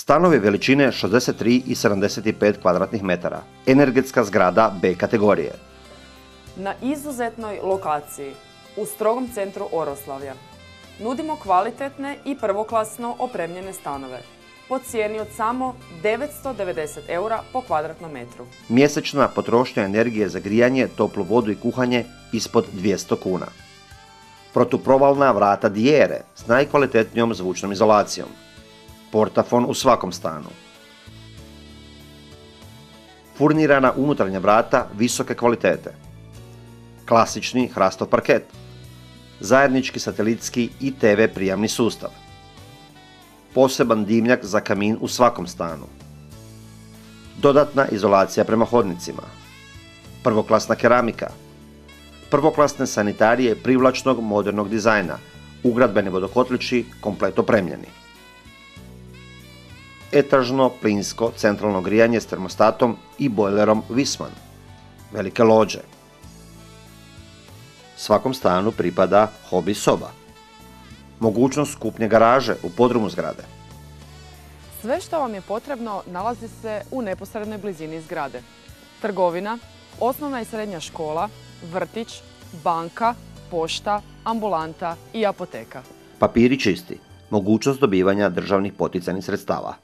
Stanovi veličine 63 i 75 kvadratnih metara. Energetska zgrada B kategorije. Na izuzetnoj lokaciji, u strogom centru Oroslavlja, nudimo kvalitetne i prvoklasno opremljene stanove po cijeni od samo 990 eura po kvadratnom metru. Mjesečna potrošnja energije za grijanje, toplu vodu i kuhanje ispod 200 kuna. Protuprovalna vrata Dijere s najkvalitetnijom zvučnom izolacijom. Portafon u svakom stanu. Furnirana unutarnja vrata visoke kvalitete. Klasični hrastov parket. Zajednički satelitski i TV prijamni sustav. Poseban dimnjak za kamin u svakom stanu. Dodatna izolacija prema hodnicima. Prvoklasna keramika. Prvoklasne sanitarije privlačnog modernog dizajna. Ugradbeni vodokotlići komplet opremljeni. Etažno plinsko centralno grijanje s termostatom i bojlerom Wisman. Velike lođe. Svakom stanu pripada hobi soba. Mogućnost kupnje garaže u podrumu zgrade. Sve što vam je potrebno nalazi se u neposrednoj blizini zgrade. Trgovina, osnovna i srednja škola, vrtić, banka, pošta, ambulanta i apoteka. Papiri čisti. Mogućnost dobivanja državnih poticajnih sredstava.